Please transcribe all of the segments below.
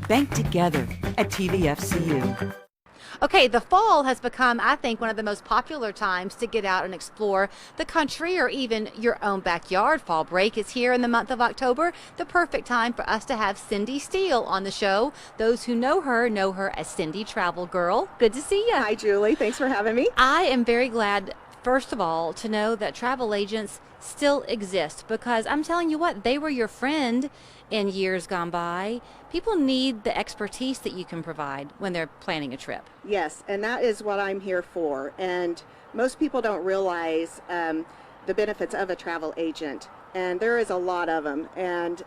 Bank together at TVFCU. Okay, the fall has become, I think, one of the most popular times to get out and explore the country or even your own backyard. Fall break is here in the month of October, the perfect time for us to have Cindy Steele on the show. Those who know her as Cindy Travel Girl. Good to see you. Hi, Julie. Thanks for having me. I am very glad, first of all, to know that travel agents still exist, because I'm telling you what, they were your friend in years gone by. People need the expertise that you can provide when they're planning a trip. Yes, and that is what I'm here for. And most people don't realize the benefits of a travel agent. And there is a lot of them. And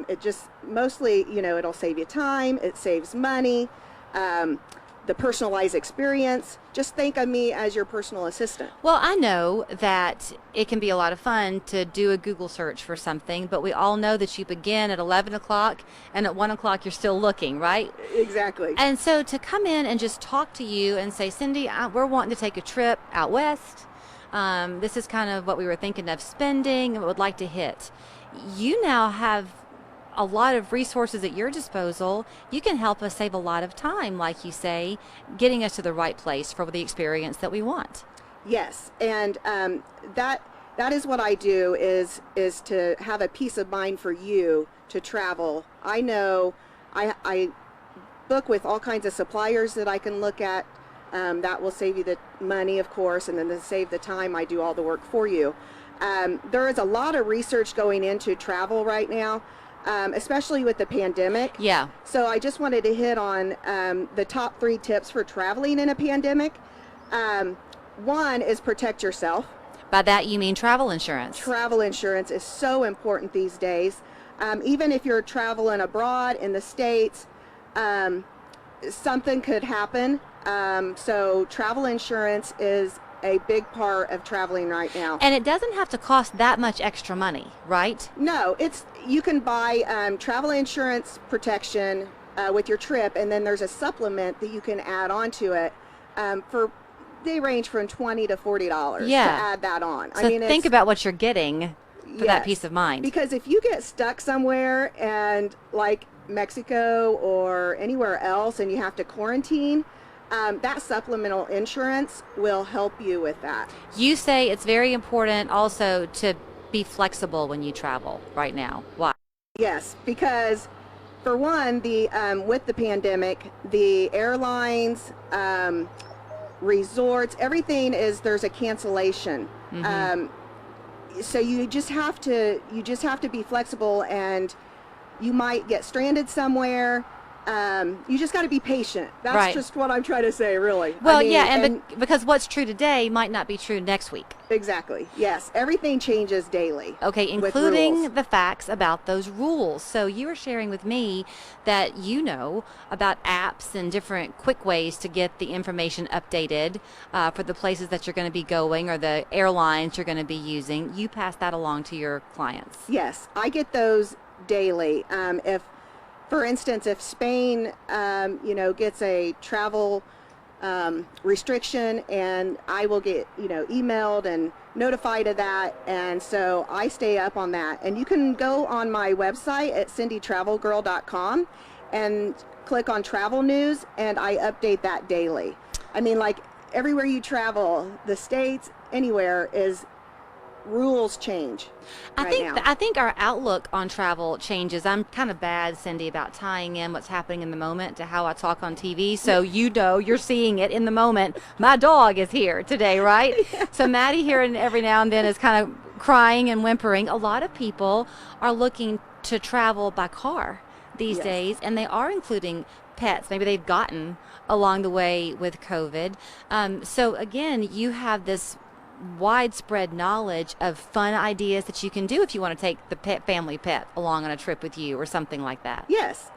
it just mostly, it'll save you time, it saves money, the personalized experience. Just think of me as your personal assistant. Well, I know that it can be a lot of fun to do a Google search for something, but we all know that you begin at 11 o'clock and at 1 o'clock you're still looking, right? Exactly. And so to come in and just talk to you and say, Cindy, we're wanting to take a trip out west. This is kind of what we were thinking of spending and would like to hit. You now have a lot of resources at your disposal. You can help us save a lot of time, like you say, getting us to the right place for the experience that we want. Yes, and that is what I do, is to have a peace of mind for you to travel. I know I book with all kinds of suppliers that I can look at. That will save you the money, of course, and then to save the time, I do all the work for you. There is a lot of research going into travel right now. Especially with the pandemic. Yeah. So I just wanted to hit on the top 3 tips for traveling in a pandemic. One is protect yourself. By that you mean travel insurance. Travel insurance is so important these days. Even if you're traveling abroad in the States, something could happen. So travel insurance is a big part of traveling right now. And it doesn't have to cost that much extra money, right? No, you can buy travel insurance protection with your trip, and then there's a supplement that you can add on to it. They range from $20 to $40 to add that on. So think about what you're getting for that peace of mind. Because if you get stuck somewhere, and like Mexico or anywhere else, and you have to quarantine, that supplemental insurance will help you with that. You say it's very important also to be flexible when you travel right now. Why? Yes, because for one, with the pandemic, the airlines, resorts, everything there's a cancellation. Mm-hmm. So you just have to be flexible, and you might get stranded somewhere. You just got to be patient. That's just what I'm trying to say, really. Well, because what's true today might not be true next week. Exactly. Yes. Everything changes daily. Okay, including the facts about those rules. So you were sharing with me that you know about apps and different quick ways to get the information updated for the places that you're going to be going or the airlines you're going to be using. You pass that along to your clients. Yes, I get those daily. For instance, if Spain, gets a travel restriction, and I will get, emailed and notified of that, and so I stay up on that. And you can go on my website at cindytravelgirl.com and click on travel news, and I update that daily. I mean, like everywhere you travel, the States, anywhere, rules change. I think our outlook on travel changes. I'm kind of bad, Cindy, about tying in what's happening in the moment to how I talk on TV. So you're seeing it in the moment. My dog is here today, right? Yeah. So Maddie here and every now and then is kind of crying and whimpering. A lot of people are looking to travel by car these days, and they are including pets. Maybe they've gotten along the way with COVID. So again, you have this widespread knowledge of fun ideas that you can do if you want to take the family pet along on a trip with you or something like that. Yes.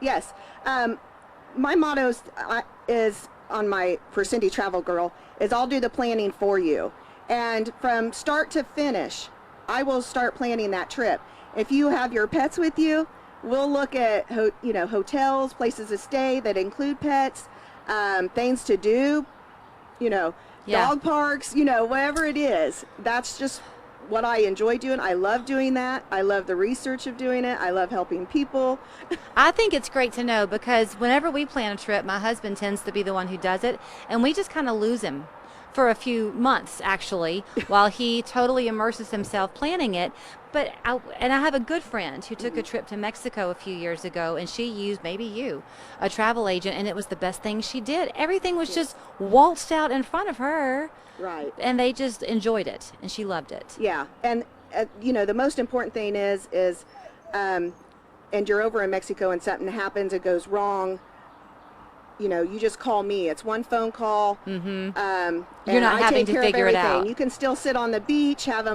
My motto is for Cindy Travel Girl is I'll do the planning for you, and from start to finish, I will start planning that trip. If you have your pets with you, we'll look at hotels, places to stay that include pets, things to do, dog parks, whatever it is. That's just what I enjoy doing. I love doing that. I love the research of doing it. I love helping people. I think it's great to know, because whenever we plan a trip, my husband tends to be the one who does it, and we just kind of lose him for a few months, actually, while he totally immerses himself planning it. But I have a good friend who took a trip to Mexico a few years ago, and she used, maybe you, a travel agent, and it was the best thing she did. Everything was just waltzed out in front of her. Right. And they just enjoyed it, and she loved it. Yeah. And, you know, the most important thing is, and you're over in Mexico and something happens, it goes wrong, you know, you just call me. It's one phone call. Mm-hmm. You're not having to figure it out. You can still sit on the beach, have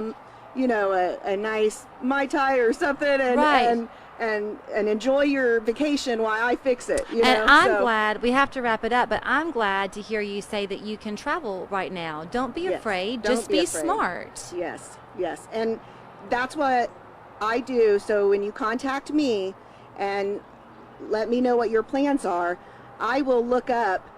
you know, a nice Mai Tai or something, and, right. and enjoy your vacation while I fix it. You and know? I'm glad, we have to wrap it up, but I'm glad to hear you say that you can travel right now. Don't be afraid. Just be smart. Yes, yes. And that's what I do. So when you contact me and let me know what your plans are, I will look up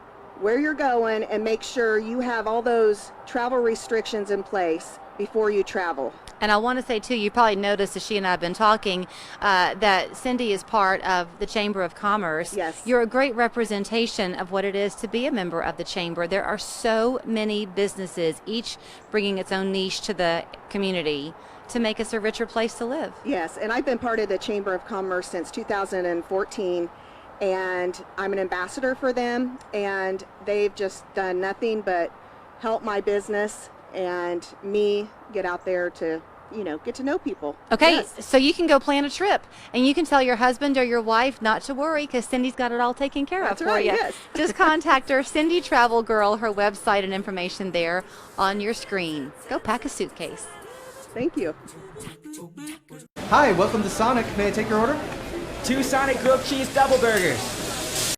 where you're going and make sure you have all those travel restrictions in place before you travel. And I want to say, too, you probably noticed as she and I have been talking that Cindy is part of the Chamber of Commerce. Yes. You're a great representation of what it is to be a member of the Chamber. There are so many businesses, each bringing its own niche to the community to make us a richer place to live. Yes, and I've been part of the Chamber of Commerce since 2014, and I'm an ambassador for them, and they've just done nothing but help my business and me get out there to, you know, get to know people. Okay, yes. So you can go plan a trip, and you can tell your husband or your wife not to worry, because Cindy's got it all taken care That's of for right, you. yes. Just contact her, Cindy Travel Girl, her website and information there on your screen. Go pack a suitcase. Thank you. Hi, welcome to Sonic. May I take your order? 2 Sonic grilled cheese double burgers.